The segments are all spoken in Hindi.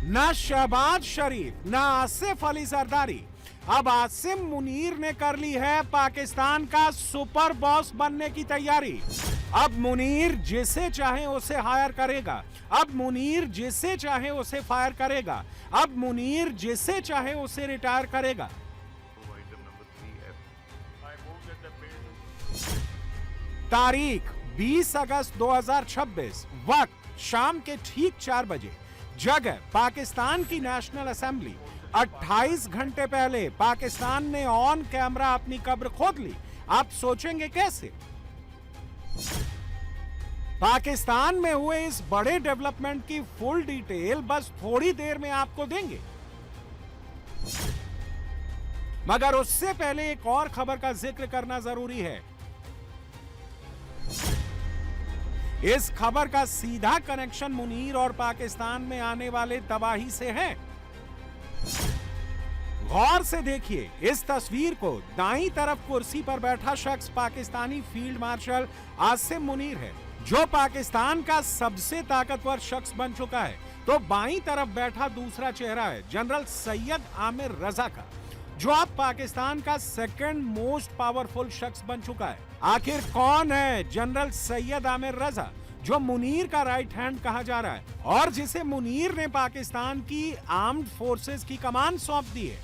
ना शहबाज शरीफ ना आसिफ अली जरदारी, अब आसिम मुनीर ने कर ली है पाकिस्तान का सुपर बॉस बनने की तैयारी। अब मुनीर जिसे चाहे उसे हायर करेगा, अब मुनीर जिसे चाहे उसे फायर करेगा, अब मुनीर जिसे चाहे उसे रिटायर करेगा। तारीख 20 अगस्त 2026, वक्त शाम के ठीक 4 बजे, जगह पाकिस्तान की नेशनल असेंबली। 28 घंटे पहले पाकिस्तान ने ऑन कैमरा अपनी कब्र खोद ली। आप सोचेंगे कैसे? पाकिस्तान में हुए इस बड़े डेवलपमेंट की फुल डिटेल बस थोड़ी देर में आपको देंगे, मगर उससे पहले एक और खबर का जिक्र करना जरूरी है। इस खबर का सीधा कनेक्शन मुनीर और पाकिस्तान में आने वाले तबाही से है। गौर से देखिए इस तस्वीर को। दाईं तरफ कुर्सी पर बैठा शख्स पाकिस्तानी फील्ड मार्शल आसिम मुनीर है, जो पाकिस्तान का सबसे ताकतवर शख्स बन चुका है। तो बाईं तरफ बैठा दूसरा चेहरा है जनरल सैयद आमिर रजा का, जो अब पाकिस्तान का सेकंड मोस्ट पावरफुल शख्स बन चुका है। आखिर कौन है जनरल सैयद आमिर रजा, जो मुनीर का राइट हैंड कहा जा रहा है और जिसे मुनीर ने पाकिस्तान की आर्म्ड फोर्सेस की कमान सौंप दी है?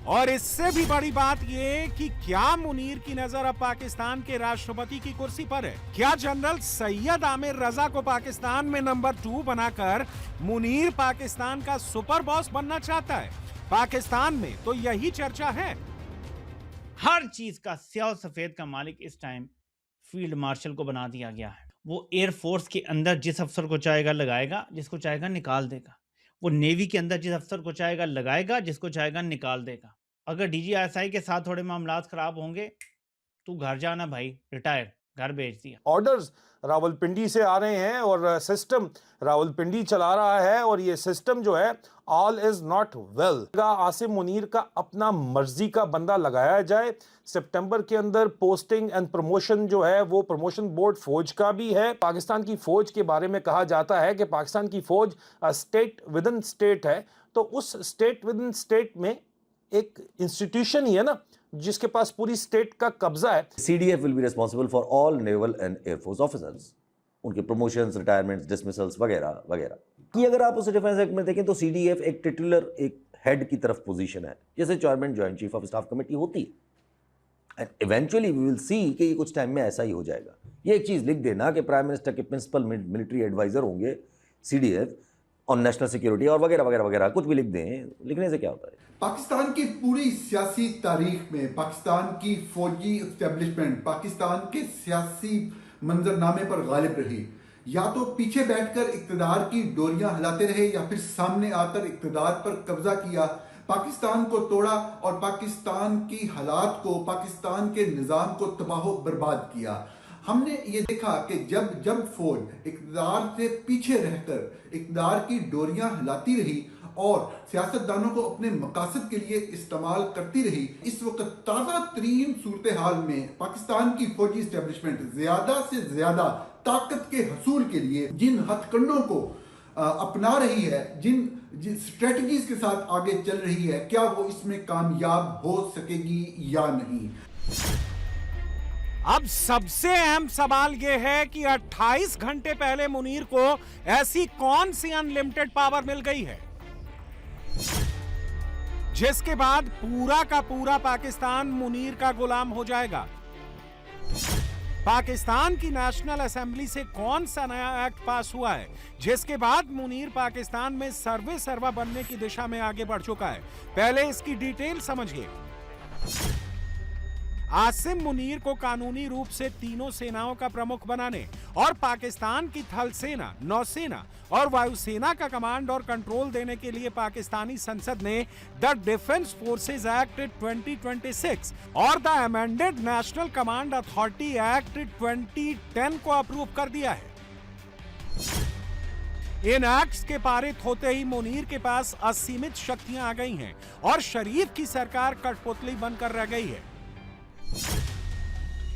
और इससे भी बड़ी बात यह कि क्या मुनीर की नजर अब पाकिस्तान के राष्ट्रपति की कुर्सी पर है? क्या जनरल सैयद आमिर रजा को पाकिस्तान में नंबर 2 बनाकर मुनीर पाकिस्तान का सुपर बॉस बनना चाहता है? पाकिस्तान में तो यही चर्चा है। हर चीज का स्याह सफेद का मालिक इस टाइम फील्ड मार्शल को बना दिया गया है। वो एयरफोर्स के अंदर जिस अफसर को चाहेगा लगाएगा, जिसको चाहेगा निकाल देगा। वो नेवी के अंदर जिस अफसर को चाहेगा लगाएगा, जिसको चाहेगा निकाल देगा। अगर डीजीआईएसआई के साथ थोड़े मामलात खराब होंगे, तू घर जाना भाई, रिटायर, घर भेज दिया। ऑर्डर्स रावलपिंडी से आ रहे हैं और सिस्टम रावलपिंडी चला रहा है, और ये सिस्टम जो है all is not well. Asim Munir का अपना मर्जी का बंदा लगाया जाए। सितंबर के अंदर पोस्टिंग एंड प्रमोशन जो है वो प्रमोशन बोर्ड फौज का भी है। पाकिस्तान की फौज के बारे में कहा जाता है कि पाकिस्तान की फौज स्टेट विद इन स्टेट है, तो उस स्टेट विद इन स्टेट में एक इंस्टीट्यूशन ही है ना जिसके पास पूरी स्टेट का कब्जा है। CDF will be responsible for all naval and air force officers, उनके प्रमोशंस, रिटायरमेंट्स, डिसमिसल्स वगैरह वगैरह कि अगर आप उसे डिफेंस एक्ट में देखें तो CDF एक टिटुलर, एक हेड की तरफ पोजीशन है, जैसे chairman joint chief of staff committee होती है। And eventually we will see कि ये कुछ टाइम में ऐसा ही हो जाएगा। ये एक चीज लिख देना कि प्राइम मिनिस्टर के प्रिंसिपल मिलिट्री एडवाइजर होंगे CDF ऑन नेशनल सिक्योरिटी और वगैरह वगैरह वगैरह, कुछ भी लिख दें, लिखने से क्या होता है? पाकिस्तान की पूरी सियासी तारीख में पाकिस्तान की फौजी एस्टेब्लिशमेंट पाकिस्तान के सियासी मंजरनामे पर गालिब रही। या तो पीछे बैठकर इक्तदार की डोरियां हिलाते रहे या फिर सामने आकर इक्तदार पर कब्जा किया, पाकिस्तान को तोड़ा और पाकिस्तान की हालात को, पाकिस्तान के निज़ाम को तबाह बर्बाद किया। हमने ये देखा कि जब जब फौज इक़्तिदार से पीछे रहकर इक़्तिदार की डोरियां हिलाती रही और सियासतदानों को अपने मकासद के लिए इस्तेमाल करती रही, इस वक्त ताज़ा तरीन सूरत हाल में पाकिस्तान की फौजी एस्टेब्लिशमेंट ज्यादा से ज्यादा ताकत के हसूल के लिए जिन हथकंडों को अपना रही है, जिन स्ट्रेटजीज के साथ आगे चल रही है, क्या वो इसमें कामयाब हो सकेगी या नहीं? अब सबसे अहम सवाल यह है कि 28 घंटे पहले मुनीर को ऐसी कौन सी अनलिमिटेड पावर मिल गई है जिसके बाद पूरा का पूरा पाकिस्तान मुनीर का गुलाम हो जाएगा? पाकिस्तान की नेशनल असेंबली से कौन सा नया एक्ट पास हुआ है जिसके बाद मुनीर पाकिस्तान में सर्वे सर्वा बनने की दिशा में आगे बढ़ चुका है? पहले इसकी डिटेल समझिए। आसिम मुनीर को कानूनी रूप से तीनों सेनाओं का प्रमुख बनाने और पाकिस्तान की थल सेना, नौसेना और वायुसेना का कमांड और कंट्रोल देने के लिए पाकिस्तानी संसद ने द डिफेंस फोर्सेज एक्ट 2026 और the amended national command authority act 2010 को अप्रूव कर दिया है। इन एक्ट्स के पारित होते ही मुनीर के पास असीमित शक्तियां आ गई हैं और शरीफ की सरकार कठपुतली बनकर रह गई है।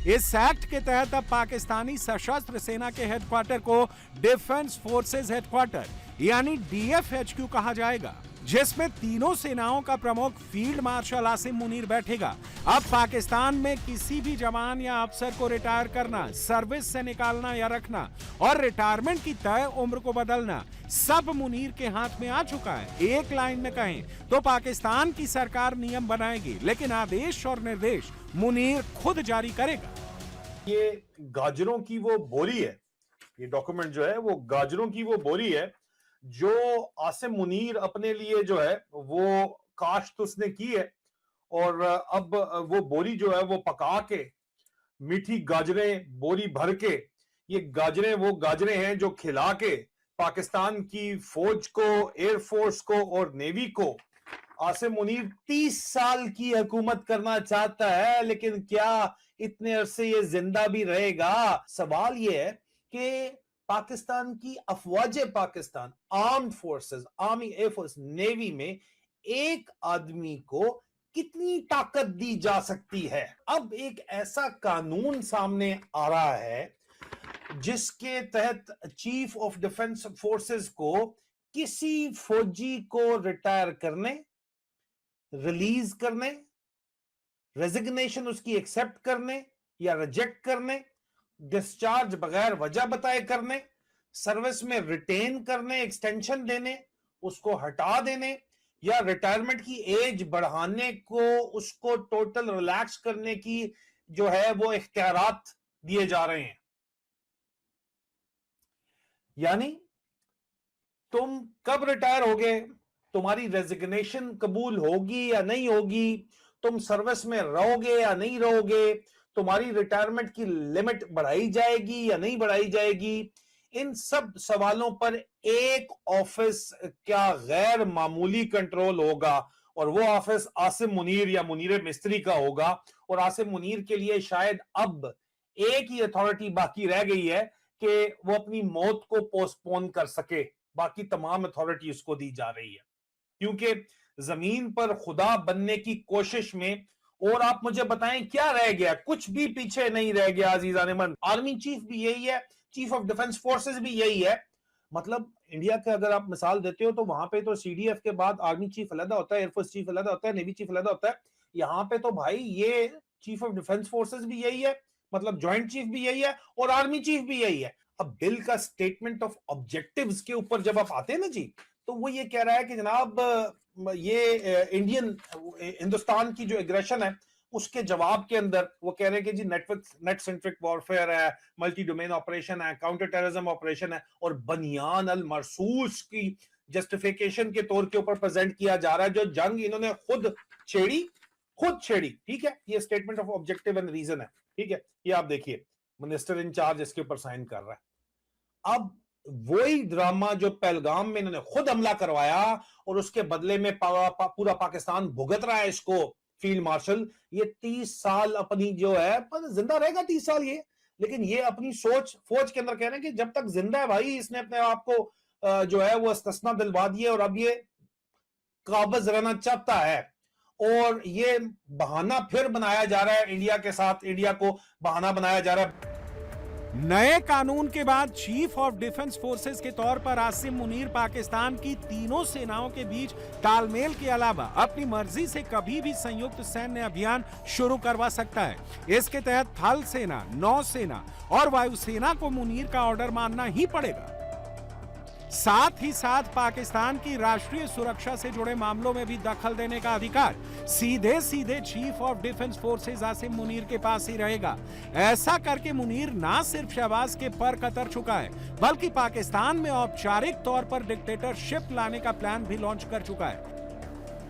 इस एक्ट के तहत अब पाकिस्तानी सशस्त्र सेना के हेडक्वार्टर को डिफेंस फोर्सेज हेडक्वार्टर यानी DFHQ कहा जाएगा, जिसमें तीनों सेनाओं का प्रमुख फील्ड मार्शल आसिम मुनीर बैठेगा। अब पाकिस्तान में किसी भी जवान या अफसर को रिटायर करना, सर्विस से निकालना या रखना और रिटायरमेंट की तय उम्र को बदलना सब मुनीर के हाथ में आ चुका है। एक लाइन में कहें तो पाकिस्तान की सरकार नियम बनाएगी, लेकिन आदेश और निर्देश मुनीर खुद जारी करेगा। ये गाजरों की वो बोरी है, ये डॉक्यूमेंट जो है वो गाजरों की वो बोरी है जो आसिम मुनीर अपने लिए जो है वो काश्त उसने की है, और अब वो बोरी जो है वो पका के मीठी गाजरें बोरी भर के, ये गाजरें वो गाजरें हैं जो खिला के पाकिस्तान की फौज को, एयरफोर्स को और नेवी को आसिम मुनीर 30 साल की हुकूमत करना चाहता है। लेकिन क्या इतने अरसे ये जिंदा भी रहेगा? सवाल ये है कि पाकिस्तान की अफवाज Pakistan, armed forces, army, air force, navy में एक आदमी को कितनी ताकत दी जा सकती है? अब एक ऐसा कानून सामने आ रहा है जिसके तहत चीफ ऑफ डिफेंस फोर्सेस को किसी फौजी को रिटायर करने, रिलीज करने, रेजिग्नेशन उसकी एक्सेप्ट करने या रिजेक्ट करने, डिस्चार्ज बगैर वजह बताए करने, सर्विस में रिटेन करने, एक्सटेंशन देने, उसको हटा देने या रिटायरमेंट की एज बढ़ाने को, उसको टोटल रिलैक्स करने की जो है वो इख्तियारात दिए जा रहे हैं। यानी तुम कब रिटायर होगे, तुम्हारी रेजिग्नेशन कबूल होगी या नहीं होगी, तुम सर्विस में रहोगे या नहीं रहोगे, तुम्हारी रिटायरमेंट की लिमिट बढ़ाई जाएगी या नहीं बढ़ाई जाएगी, इन सब सवालों पर एक ऑफिस क्या गैर मामूली कंट्रोल होगा, और वो ऑफिस आसिम मुनीर या मुनीर मिस्त्री का होगा। और आसिम मुनीर के लिए शायद अब एक ही अथॉरिटी बाकी रह गई है कि वो अपनी मौत को पोस्टपोन कर सके, बाकी तमाम अथॉरिटी उसको दी जा रही है, क्योंकि जमीन पर खुदा बनने की कोशिश में, और आप मुझे बताएं क्या रह गया? कुछ भी पीछे नहीं रह गया अजीजान मन। आर्मी चीफ भी यही है, चीफ ऑफ डिफेंस फोर्सेस भी यही है। मतलब इंडिया के अगर आप मिसाल देते हो तो वहां पे तो CDF के बाद आर्मी चीफ अलग होता है, एयरफोर्स चीफ अलग होता है, नेवी चीफ अलग होता है। यहाँ पे तो भाई ये चीफ ऑफ डिफेंस फोर्सेस भी यही है, मतलब ज्वाइंट चीफ भी यही है और आर्मी चीफ भी यही है। अब बिल का स्टेटमेंट ऑफ ऑब्जेक्टिव्स के ऊपर जब आप आते हैं ना जी, तो वो ये कह रहा है कि जनाब ये इंडियन हिंदुस्तान की जो एग्रेशन है उसके जवाब के अंदर वो कह रहे हैं कि जी नेट सेंट्रिक वॉरफेयर है, मल्टी डोमेन ऑपरेशन है, काउंटर टेररिज्म ऑपरेशन है, और बनियान अल मरसूस की जस्टिफिकेशन के तौर के ऊपर प्रेजेंट किया जा रहा है, जो जंग इन्होंने खुद छेड़ी। ठीक है, ये statement of objective and reason है। ठीक है, ये आप देखिए, मिनिस्टर इंचार्ज इसके ऊपर साइन कर रहा है। अब वही ड्रामा जो पहलगाम में इन्होंने खुद हमला करवाया और उसके बदले में पूरा पाकिस्तान भुगत रहा है इसको, फील्ड मार्शल ये 30 साल अपनी जो है, जिंदा रहेगा 30 साल ये, लेकिन ये अपनी सोच फौज के अंदर कह रहे हैं कि जब तक जिंदा है भाई, इसने अपने आप को जो है वो इस्तिस्ना दिलवा दिए और अब ये काबिज रहना चाहता है। और ये बहाना फिर बनाया जा रहा है इंडिया के साथ, इंडिया को बहाना बनाया जा रहा है। नए कानून के बाद चीफ ऑफ डिफेंस फोर्सेस के तौर पर आसिम मुनीर पाकिस्तान की तीनों सेनाओं के बीच तालमेल के अलावा अपनी मर्जी से कभी भी संयुक्त सैन्य अभियान शुरू करवा सकता है। इसके तहत थल सेना, नौसेना और वायुसेना को मुनीर का ऑर्डर मानना ही पड़ेगा। साथ ही साथ पाकिस्तान की राष्ट्रीय सुरक्षा से जुड़े मामलों में भी दखल देने का अधिकार सीधे chief of defence forces Asim Munir के पास ही रहेगा। ऐसा करके मुनीर ना सिर्फ शहबाज के पर कतर चुका है, बल्कि पाकिस्तान में औपचारिक तौर पर डिक्टेटरशिप लाने का प्लान भी लॉन्च कर चुका है।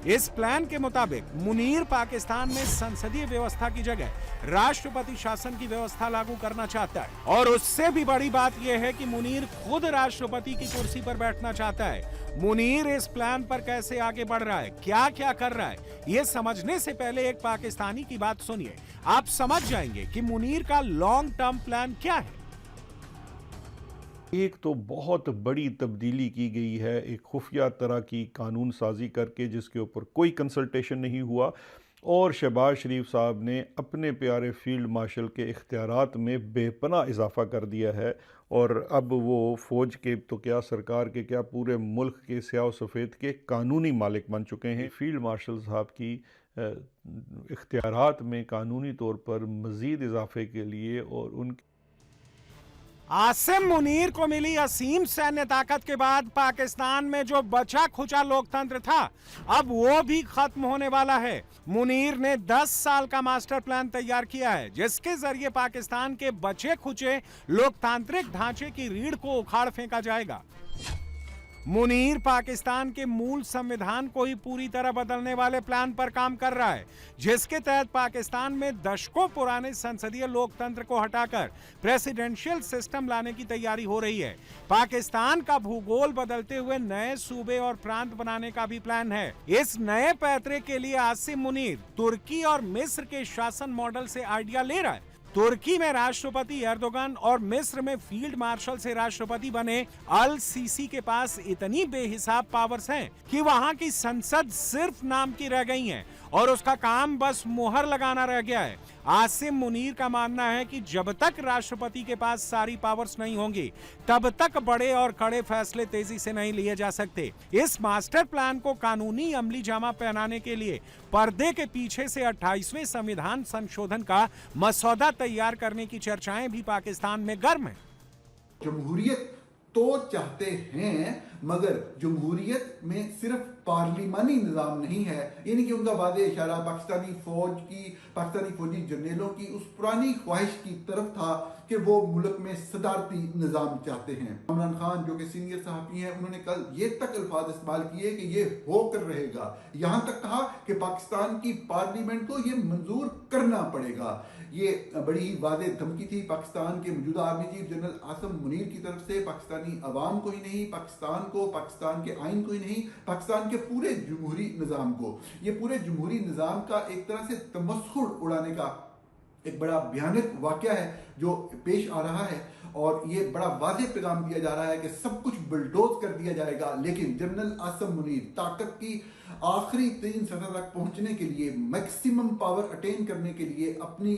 इस प्लान के मुताबिक मुनीर पाकिस्तान में संसदीय व्यवस्था की जगह राष्ट्रपति शासन की व्यवस्था लागू करना चाहता है, और उससे भी बड़ी बात यह है कि मुनीर खुद राष्ट्रपति की कुर्सी पर बैठना चाहता है। मुनीर इस प्लान पर कैसे आगे बढ़ रहा है, क्या क्या कर रहा है, ये समझने से पहले एक पाकिस्तानी की बात सुनिए, आप समझ जाएंगे कि मुनीर का लॉन्ग टर्म प्लान क्या है। एक तो बहुत बड़ी तब्दीली की गई है, एक खुफिया तरह की कानून साजी करके जिसके ऊपर कोई कंसल्टेशन नहीं हुआ, और शहबाज शरीफ साहब ने अपने प्यारे फील्ड मार्शल के इख्तियारात में बेपनाह इजाफ़ा कर दिया है और अब वो फ़ौज के तो क्या, सरकार के क्या, पूरे मुल्क के स्याह सफ़ेद के कानूनी मालिक बन चुके हैं। फील्ड मार्शल साहब की इख्तियारात में कानूनी तौर पर मज़ीद इजाफ़े के लिए और उन आसिम मुनीर को मिली असीम सैन्य ताकत के बाद पाकिस्तान में जो बचा खुचा लोकतंत्र था अब वो भी खत्म होने वाला है। मुनीर ने 10 साल का मास्टर प्लान तैयार किया है जिसके जरिए पाकिस्तान के बचे खुचे लोकतांत्रिक ढांचे की रीढ़ को उखाड़ फेंका जाएगा। मुनीर पाकिस्तान के मूल संविधान को ही पूरी तरह बदलने वाले प्लान पर काम कर रहा है जिसके तहत पाकिस्तान में दशकों पुराने संसदीय लोकतंत्र को हटाकर प्रेसिडेंशियल सिस्टम लाने की तैयारी हो रही है। पाकिस्तान का भूगोल बदलते हुए नए सूबे और प्रांत बनाने का भी प्लान है। इस नए पैतरे के लिए आसिम मुनीर तुर्की और मिस्र के शासन मॉडल से आइडिया ले रहा है। तुर्की में राष्ट्रपति एर्दोगन और मिस्र में फील्ड मार्शल से राष्ट्रपति बने अल सीसी के पास इतनी बेहिसाब पावर्स हैं कि वहां की संसद सिर्फ नाम की रह गई है और उसका काम बस मुहर लगाना रह गया है। आसिम मुनीर का मानना है कि जब तक राष्ट्रपति के पास सारी पावर्स नहीं होंगी तब तक बड़े और कड़े फैसले तेजी से नहीं लिए जा सकते। इस मास्टर प्लान को कानूनी अमली जामा पहनाने के लिए पर्दे के पीछे से 28वें संविधान संशोधन का मसौदा तैयार करने की चर्चाएं भी पाकिस्तान में गर्म है। जमहूरियत तो चाहते हैं मगर जमहूरियत में सिर्फ पार्लिमानी निज़ाम नहीं है, यानी कि उनका वादे इशारा पाकिस्तानी फौजी जर्नलों की उस पुरानी ख्वाहिश की तरफ था कि वो मुल्क में सदारती निज़ाम चाहते हैं। इमरान खान जो कि सीनियर सहाफ़ी हैं उन्होंने कल ये तक अल्फाज इस्तेमाल किए कि ये होकर रहेगा, यहाँ तक कहा कि पाकिस्तान की पार्लियामेंट को ये मंजूर करना पड़ेगा। ये बड़ी ही वादे धमकी थी पाकिस्तान के मौजूदा army chief general Asim Munir की तरफ से पाकिस्तानी अवाम को ही नहीं, पाकिस्तान के आइन को ही नहीं, पाकिस्तान के पूरे जमहूरी निज़ाम को। ये पूरे जमहूरी निज़ाम का एक तरह से तमस्खुर उड़ाने का एक बड़ा भयानक वाकया है जो पेश आ रहा है और ये बड़ा वाज़ेह पैगाम दिया जा रहा है कि सब कुछ बुलडोज कर दिया जाएगा। लेकिन जनरल आसिम मुनीर ताकत की आखिरी 3 सतह तक पहुंचने के लिए, मैक्सिमम पावर अटेन करने के लिए, अपनी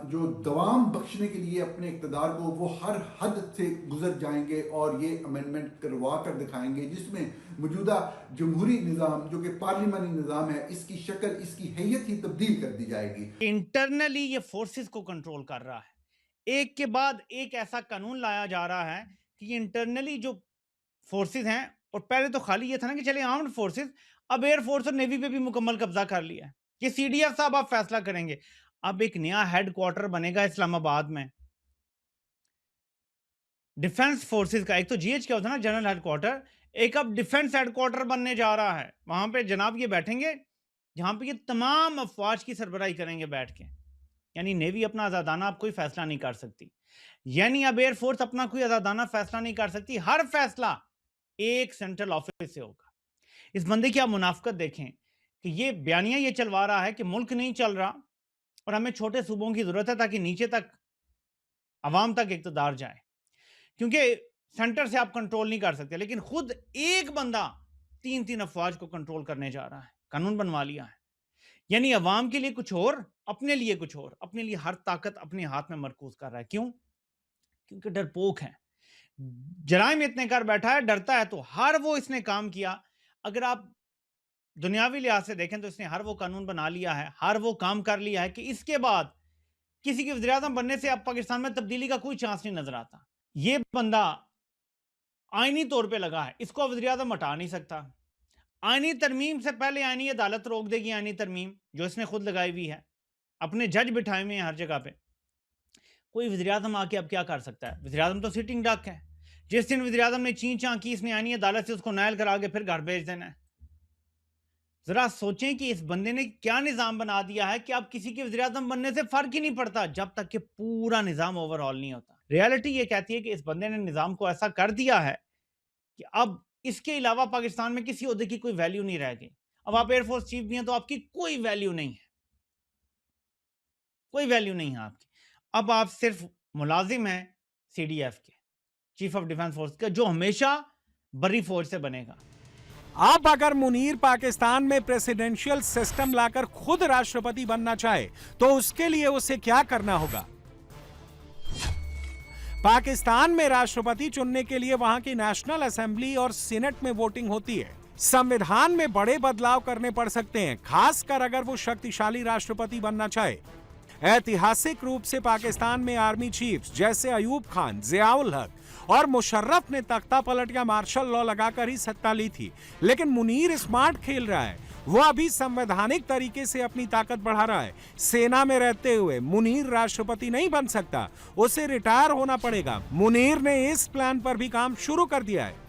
जो दवाम बख्शने के लिए अपने इक़्तिदार को वो हर हद से गुजर जाएंगे और ये अमेंडमेंट करवा कर दिखाएंगे जिसमें मौजूदा जमहूरी निज़ाम जो कि पार्लिमानी निज़ाम है इसकी शक्ल, इसकी हैयत ही तब्दील कर दी जाएगी। इंटरनली ये फोर्सेस को कंट्रोल कर रहा है, एक के बाद एक ऐसा कानून लाया जा रहा है कि इंटरनली जो फोर्सेस हैं, और पहले तो खाली ये था ना कि चले आर्म्ड फोर्सेस, अब एयरफोर्स और नेवी पे भी मुकम्मल कब्जा कर लिया है कि सीडीएफ साहब आप फैसला करेंगे। अब एक नया हेडक्वार्टर बनेगा इस्लामाबाद में डिफेंस फोर्सेस का। एक तो जीएच क्या होता है ना, जनरल हेडक्वार्टर, एक अब डिफेंस हेडक्वार्टर बनने जा रहा है। वहां पे जनाब ये बैठेंगे जहां पे ये तमाम अफवाज की सरबराही करेंगे बैठ के। यानी नेवी अपना आज़ादाना अब कोई फैसला नहीं कर सकती, यानी अब एयरफोर्स अपना कोई आज़ादाना फैसला नहीं कर सकती, हर फैसला एक सेंट्रल ऑफिस से होगा। इस बंदे की आप मुनाफकत देखें कि ये बयानियां ये चलवा रहा है कि मुल्क नहीं चल रहा और हमें छोटे सूबों की जरूरत है ताकि नीचे तक अवाम तक इक़्तिदार जाए, क्योंकि सेंटर से आप कंट्रोल नहीं कर सकते। लेकिन खुद एक बंदा 3 अफवाज को कंट्रोल करने जा रहा है, कानून बनवा लिया है। यानी अवाम के लिए कुछ और, अपने लिए कुछ और, अपने लिए हर ताकत अपने हाथ में मरकूज कर रहा है। क्यों? क्योंकि डरपोक है, जराइम इतने कर बैठा है, डरता है। तो हर वो इसने काम किया, अगर आप दुनियावी लिहाज से देखें तो इसने हर वो कानून बना लिया है, हर वो काम कर लिया है कि इसके बाद किसी के वज़ीर-ए-आज़म बनने से अब पाकिस्तान में तब्दीली का कोई चांस नहीं नजर आता। ये बंदा आईनी तौर पे लगा है, इसको वज़ीर-ए-आज़म हटा नहीं सकता। आईनी तरमीम से पहले आईनी अदालत रोक देगी, आईनी तरमीम जो इसने खुद लगाई हुई है, अपने जज बिठाए हुए हैं हर जगह पे। कोई वज़ीर-ए-आज़म आके अब क्या कर सकता है? वज़ीर-ए-आज़म तो सिटिंग डक है। जिस दिन वज़ीर-ए-आज़म ने चीं चां की, इसने आईनी अदालत से उसको नायल करा के फिर घर भेज देना है। जरा सोचें कि इस बंदे ने क्या निज़ाम बना दिया है कि अब किसी के वज़ीर-ए-आज़म बनने से फर्क ही नहीं पड़ता जब तक कि पूरा निज़ाम ओवरऑल नहीं होता। रियलिटी ये कहती है कि इस बंदे ने निज़ाम को ऐसा कर दिया है कि अब इसके अलावा पाकिस्तान में किसी ओहदे की कोई वैल्यू नहीं रह गई। अब आप एयरफोर्स चीफ भी हैं तो आपकी कोई वैल्यू नहीं है, कोई वैल्यू नहीं है आपकी। अब आप सिर्फ मुलाजिम हैं सीडीएफ के, चीफ ऑफ डिफेंस फोर्स के, जो हमेशा बड़ी फौज से बनेगा। अब अगर मुनीर पाकिस्तान में प्रेसिडेंशियल सिस्टम लाकर खुद राष्ट्रपति बनना चाहे तो उसके लिए उसे क्या करना होगा? पाकिस्तान में राष्ट्रपति चुनने के लिए वहां की नेशनल असेंबली और सीनेट में वोटिंग होती है। संविधान में बड़े बदलाव करने पड़ सकते हैं, खासकर अगर वो शक्तिशाली राष्ट्रपति बनना चाहे। ऐतिहासिक रूप से पाकिस्तान में आर्मी चीफ्स जैसे अयूब खान, जियाउल हक और मुशर्रफ ने तख्ता पलट या मार्शल लॉ लगाकर ही सत्ता ली थी। लेकिन मुनीर स्मार्ट खेल रहा है। वो अभी संवैधानिक तरीके से अपनी ताकत बढ़ा रहा है। सेना में रहते हुए मुनीर राष्ट्रपति नहीं बन सकता, उसे रिटायर होना पड़ेगा। मुनीर ने इस प्लान पर भी काम शुरू कर दिया है।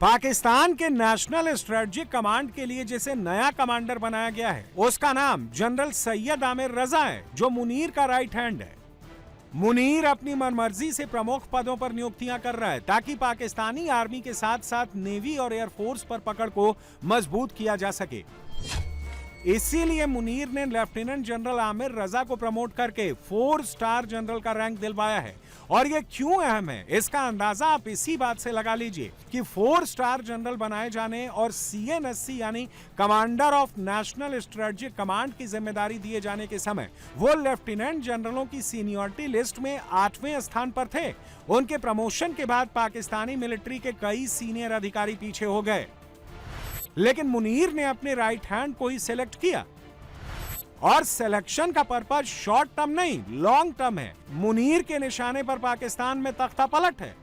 पाकिस्तान के नेशनल स्ट्रेटजिक कमांड के लिए जिसे नया कमांडर बनाया गया है उसका नाम जनरल सैयद आमिर रजा है, जो मुनीर का राइट हैंड है। मुनीर अपनी मनमर्जी से प्रमुख पदों पर नियुक्तियां कर रहा है ताकि पाकिस्तानी आर्मी के साथ साथ नेवी और एयरफोर्स पर पकड़ को मजबूत किया जा सके। इसीलिए मुनीर ने लेफ्टिनेंट जनरल आमिर रजा को प्रमोट करके 4 स्टार जनरल का रैंक दिलवाया है। और ये क्यों अहम है इसका अंदाजा आप इसी बात से लगा लीजिए कि 4 स्टार जनरल बनाए जाने और CNSC यानी commander of national strategic command की जिम्मेदारी दिए जाने के समय वो लेफ्टिनेंट जनरलों की सीनियरिटी लिस्ट में 8वें स्थान पर थे। उनके प्रमोशन के बाद पाकिस्तानी मिलिट्री के कई सीनियर अधिकारी पीछे हो गए, लेकिन मुनीर ने अपने राइट हैंड को ही सिलेक्ट किया। और सिलेक्शन का पर्पज शॉर्ट टर्म नहीं, लॉन्ग टर्म है। मुनीर के निशाने पर पाकिस्तान में तख्ता पलट है।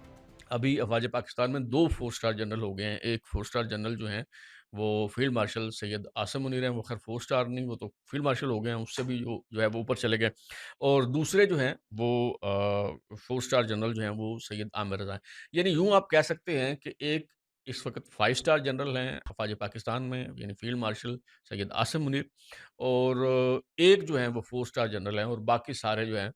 अभी अफवाज पाकिस्तान में 2 4 स्टार जनरल हो गए हैं। एक 4 स्टार जनरल जो हैं वो फील्ड मार्शल सैयद आसिम मुनीर हैं, वो खैर 4 स्टार नहीं, वो तो फील्ड मार्शल हो गए हैं, उससे भी जो है वो ऊपर चले गए। और दूसरे जो हैं वो 4 स्टार जनरल जो हैं वो सैयद आमिर रजा हैं। यानी यूँ आप कह सकते हैं कि एक इस वक्त 5 स्टार जनरल हैं अफवाज पाकिस्तान में, यानी फील्ड मार्शल सैयद आसिम मुनीर, और एक जो हैं वो 4 स्टार जनरल हैं, और बाकी सारे जो हैं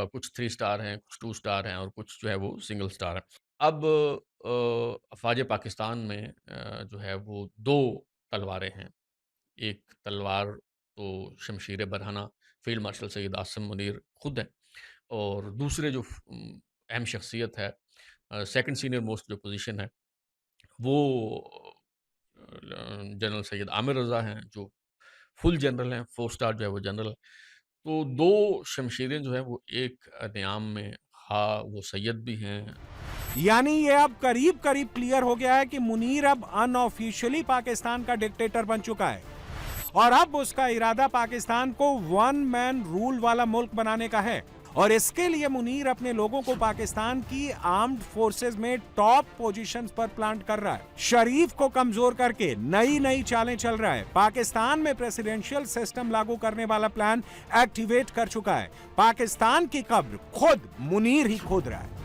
कुछ 3 स्टार हैं, कुछ 2 स्टार हैं, और कुछ जो है वो सिंगल स्टार हैं। अब अफवाज पाकिस्तान में जो है वो 2 तलवारें हैं। एक तलवार तो शमशीर बरहना फील्ड मार्शल सैयद आसिम मुनीर खुद हैं, और दूसरे जो अहम शख्सियत है, सेकंड सीनियर मोस्ट जो पोजीशन है वो जनरल सैयद आमिर रजा हैं, जो फुल जनरल हैं, 4 स्टार जो है वो जनरल है। तो 2 शमशीरें जो है वो एक नियाम में, हाँ वो सैयद भी हैं। यानी ये अब करीब करीब क्लियर हो गया है कि मुनीर अब अनऑफिशियली पाकिस्तान का डिक्टेटर बन चुका है और अब उसका इरादा पाकिस्तान को 1 मैन रूल वाला मुल्क बनाने का है। और इसके लिए मुनीर अपने लोगों को पाकिस्तान की आर्म्ड फोर्सेस में टॉप पोजीशंस पर प्लांट कर रहा है। शरीफ को कमजोर करके नई नई चालें चल रहा है। पाकिस्तान में प्रेसिडेंशियल सिस्टम लागू करने वाला प्लान एक्टिवेट कर चुका है। पाकिस्तान की कब्र खुद मुनीर ही खोद रहा है।